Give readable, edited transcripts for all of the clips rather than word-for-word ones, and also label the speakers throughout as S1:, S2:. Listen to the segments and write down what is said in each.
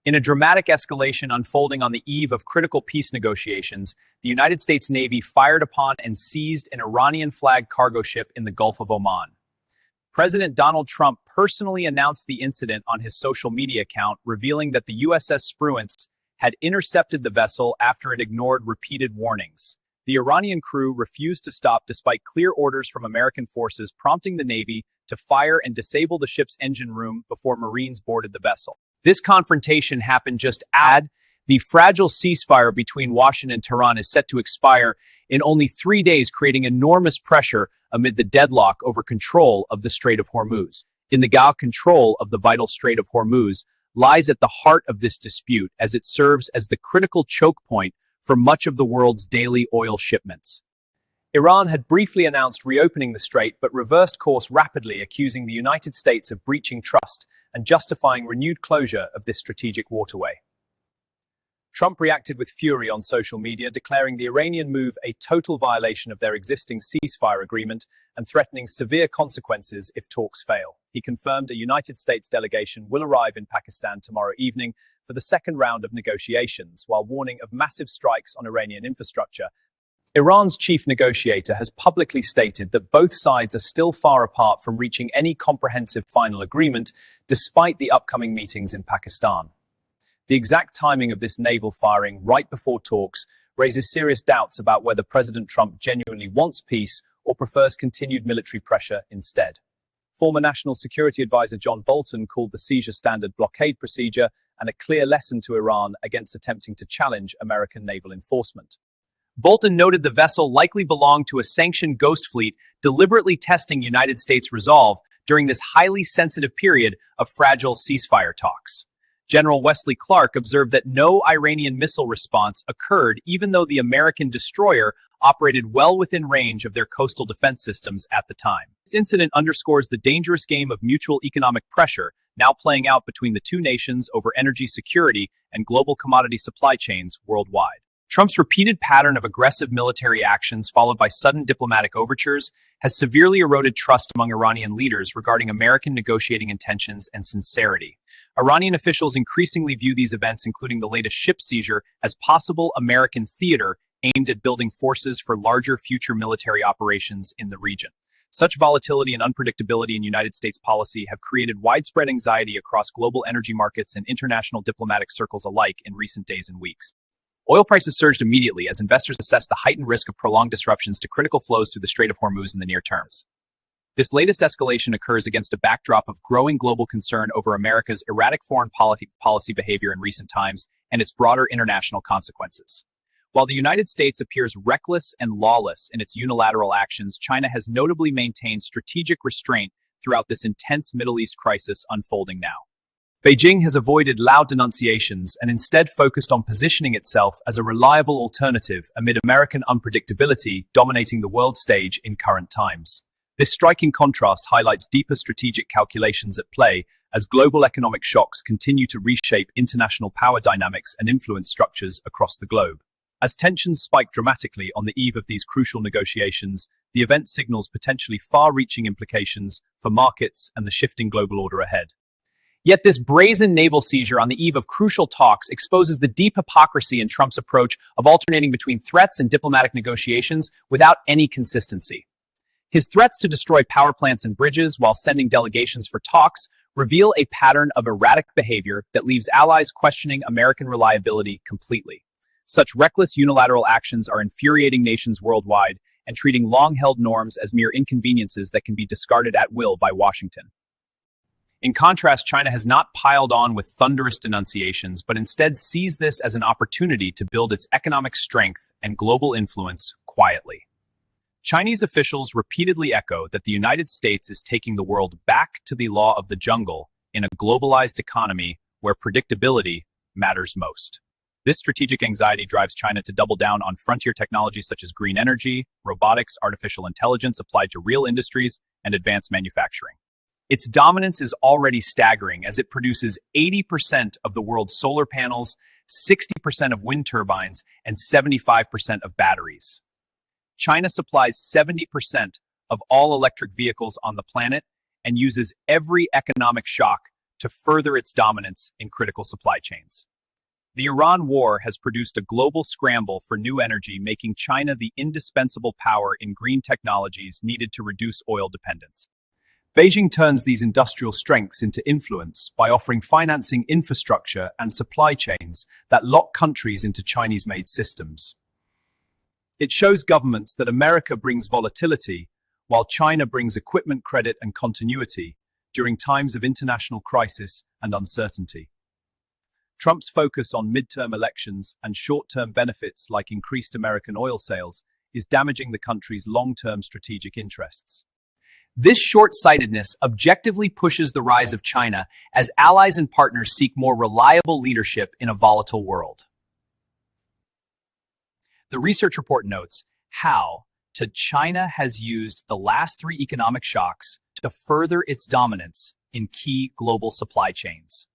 S1: In a dramatic escalation unfolding on the eve of critical peace negotiations, the United States Navy fired upon and seized an Iranian-flagged cargo ship in the Gulf of Oman. President Donald Trump personally announced the incident on his social media account, revealing that the USS Spruance had intercepted the vessel after it ignored repeated warnings. The Iranian crew refused to stop despite clear orders from American forces, prompting the Navy to fire and disable the ship's engine room before Marines boarded the vessel. This confrontation happened just as the fragile ceasefire between Washington and Tehran is set to expire in only 3 days, creating enormous pressure amid the deadlock over control of the Strait of Hormuz. In the Gulf, control of the vital Strait of Hormuz lies at the heart of this dispute, as it serves as the critical choke point for much of the world's daily oil shipments. Iran had briefly announced reopening the strait, but reversed course rapidly, accusing the United States of breaching trust and justifying renewed closure of this strategic waterway. Trump reacted with fury on social media, declaring the Iranian move a total violation of their existing ceasefire agreement and threatening severe consequences if talks fail. He confirmed a United States delegation will arrive in Pakistan tomorrow evening for the second round of negotiations, while warning of massive strikes on Iranian infrastructure. Iran's chief negotiator has publicly stated that both sides are still far apart from reaching any comprehensive final agreement, despite the upcoming meetings in Pakistan. The exact timing of this naval firing right before talks raises serious doubts about whether President Trump genuinely wants peace or prefers continued military pressure instead. Former National Security Advisor John Bolton called the seizure standard blockade procedure and a clear lesson to Iran against attempting to challenge American naval enforcement. Bolton noted the vessel likely belonged to a sanctioned ghost fleet, deliberately testing United States resolve during this highly sensitive period of fragile ceasefire talks. General Wesley Clark observed that no Iranian missile response occurred, even though the American destroyer operated well within range of their coastal defense systems at the time. This incident underscores the dangerous game of mutual economic pressure now playing out between the two nations over energy security and global commodity supply chains worldwide. Trump's repeated pattern of aggressive military actions, followed by sudden diplomatic overtures, has severely eroded trust among Iranian leaders regarding American negotiating intentions and sincerity. Iranian officials increasingly view these events, including the latest ship seizure, as possible American theater aimed at building forces for larger future military operations in the region. Such volatility and unpredictability in United States policy have created widespread anxiety across global energy markets and international diplomatic circles alike in recent days and weeks. Oil prices surged immediately as investors assessed the heightened risk of prolonged disruptions to critical flows through the Strait of Hormuz in the near terms. This latest escalation occurs against a backdrop of growing global concern over America's erratic foreign policy behavior in recent times and its broader international consequences. While the United States appears reckless and lawless in its unilateral actions, China has notably maintained strategic restraint throughout this intense Middle East crisis unfolding now. Beijing has avoided loud denunciations and instead focused on positioning itself as a reliable alternative amid American unpredictability dominating the world stage in current times. This striking contrast highlights deeper strategic calculations at play as global economic shocks continue to reshape international power dynamics and influence structures across the globe. As tensions spike dramatically on the eve of these crucial negotiations, the event signals potentially far-reaching implications for markets and the shifting global order ahead. Yet this brazen naval seizure on the eve of crucial talks exposes the deep hypocrisy in Trump's approach of alternating between threats and diplomatic negotiations without any consistency. His threats to destroy power plants and bridges while sending delegations for talks reveal a pattern of erratic behavior that leaves allies questioning American reliability completely. Such reckless unilateral actions are infuriating nations worldwide and treating long-held norms as mere inconveniences that can be discarded at will by Washington. In contrast, China has not piled on with thunderous denunciations, but instead sees this as an opportunity to build its economic strength and global influence quietly. Chinese officials repeatedly echo that the United States is taking the world back to the law of the jungle in a globalized economy where predictability matters most. This strategic anxiety drives China to double down on frontier technologies such as green energy, robotics, artificial intelligence applied to real industries, and advanced manufacturing. Its dominance is already staggering as it produces 80% of the world's solar panels, 60% of wind turbines, and 75% of batteries. China supplies 70% of all electric vehicles on the planet and uses every economic shock to further its dominance in critical supply chains. The Iran war has produced a global scramble for new energy, making China the indispensable power in green technologies needed to reduce oil dependence. Beijing turns these industrial strengths into influence by offering financing infrastructure and supply chains that lock countries into Chinese-made systems. It shows governments that America brings volatility, while China brings equipment, credit, and continuity during times of international crisis and uncertainty. Trump's focus on midterm elections and short-term benefits like increased American oil sales is damaging the country's long-term strategic interests. This short-sightedness objectively pushes the rise of China as allies and partners seek more reliable leadership in a volatile world. The research report notes how China has used the last three economic shocks to further its dominance in key global supply chains.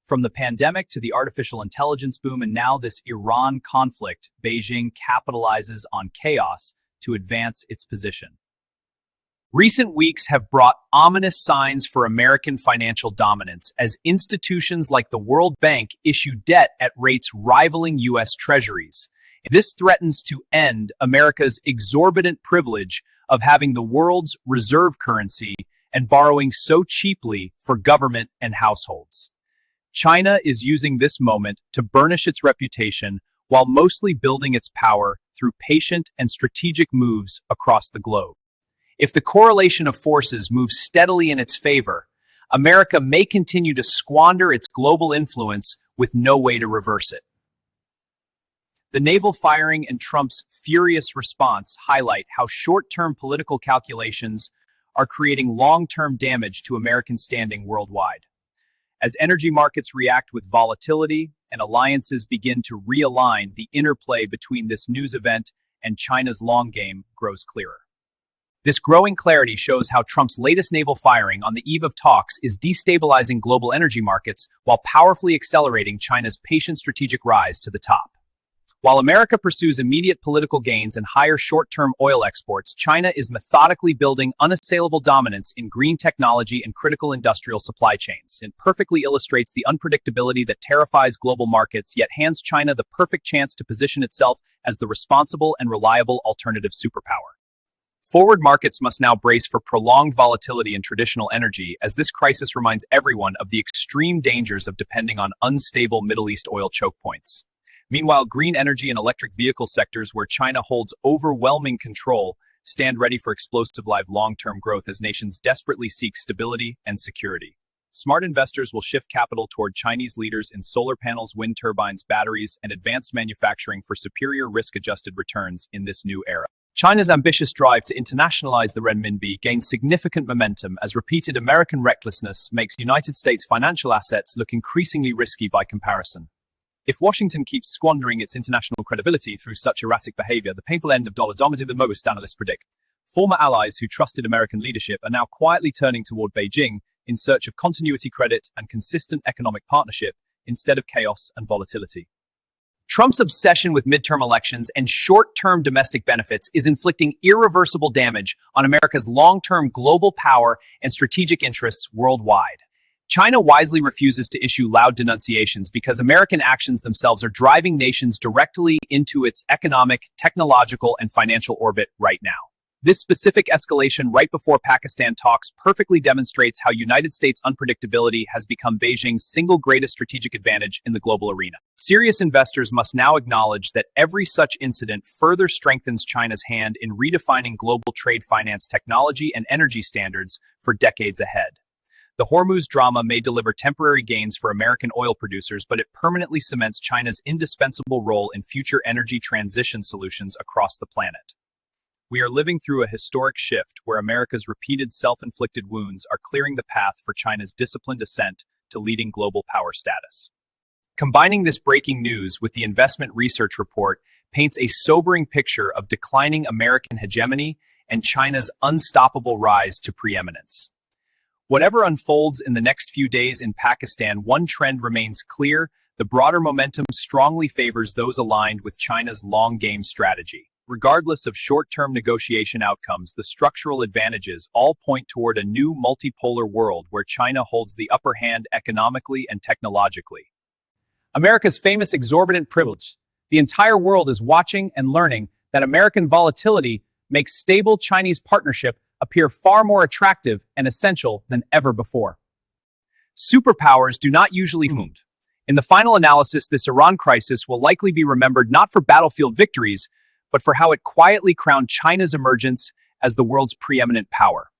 S1: From the pandemic to the artificial intelligence boom and now this Iran conflict, Beijing capitalizes on chaos to advance its position. Recent weeks have brought ominous signs for American financial dominance as institutions like the World Bank issue debt at rates rivaling U.S. Treasuries. This threatens to end America's exorbitant privilege of having the world's reserve currency and borrowing so cheaply for government and households. China is using this moment to burnish its reputation while mostly building its power through patient and strategic moves across the globe. If the correlation of forces moves steadily in its favor, America may continue to squander its global influence with no way to reverse it. The naval firing and Trump's furious response highlight how short-term political calculations are creating long-term damage to American standing worldwide. As energy markets react with volatility and alliances begin to realign, the interplay between this news event and China's long game grows clearer. This growing clarity shows how Trump's latest naval firing on the eve of talks is destabilizing global energy markets while powerfully accelerating China's patient strategic rise to the top. While America pursues immediate political gains and higher short-term oil exports, China is methodically building unassailable dominance in green technology and critical industrial supply chains. It perfectly illustrates the unpredictability that terrifies global markets, yet hands China the perfect chance to position itself as the responsible and reliable alternative superpower. Forward markets must now brace for prolonged volatility in traditional energy, as this crisis reminds everyone of the extreme dangers of depending on unstable Middle East oil choke points. Meanwhile, green energy and electric vehicle sectors, where China holds overwhelming control, stand ready for explosive long-term growth as nations desperately seek stability and security. Smart investors will shift capital toward Chinese leaders in solar panels, wind turbines, batteries, and advanced manufacturing for superior risk-adjusted returns in this new era. China's ambitious drive to internationalize the renminbi gains significant momentum as repeated American recklessness makes United States financial assets look increasingly risky by comparison. If Washington keeps squandering its international credibility through such erratic behavior, the painful end of dollar dominated the most analysts predict. Former allies who trusted American leadership are now quietly turning toward Beijing in search of continuity, credit, and consistent economic partnership instead of chaos and volatility. Trump's obsession with midterm elections and short-term domestic benefits is inflicting irreversible damage on America's long-term global power and strategic interests worldwide. China wisely refuses to issue loud denunciations because American actions themselves are driving nations directly into its economic, technological, and financial orbit right now. This specific escalation right before Pakistan talks perfectly demonstrates how United States unpredictability has become Beijing's single greatest strategic advantage in the global arena. Serious investors must now acknowledge that every such incident further strengthens China's hand in redefining global trade finance technology and energy standards for decades ahead. The Hormuz drama may deliver temporary gains for American oil producers, but it permanently cements China's indispensable role in future energy transition solutions across the planet. We are living through a historic shift where America's repeated self-inflicted wounds are clearing the path for China's disciplined ascent to leading global power status. Combining this breaking news with the investment research report paints a sobering picture of declining American hegemony and China's unstoppable rise to preeminence. Whatever unfolds in the next few days in Pakistan, one trend remains clear: the broader momentum strongly favors those aligned with China's long-game strategy. Regardless of short-term negotiation outcomes, the structural advantages all point toward a new multipolar world where China holds the upper hand economically and technologically. America's famous exorbitant privilege. The entire world is watching and learning that American volatility makes stable Chinese partnership appear far more attractive and essential than ever before. Superpowers do not usually wound. In the final analysis, this Iran crisis will likely be remembered not for battlefield victories, but for how it quietly crowned China's emergence as the world's preeminent power.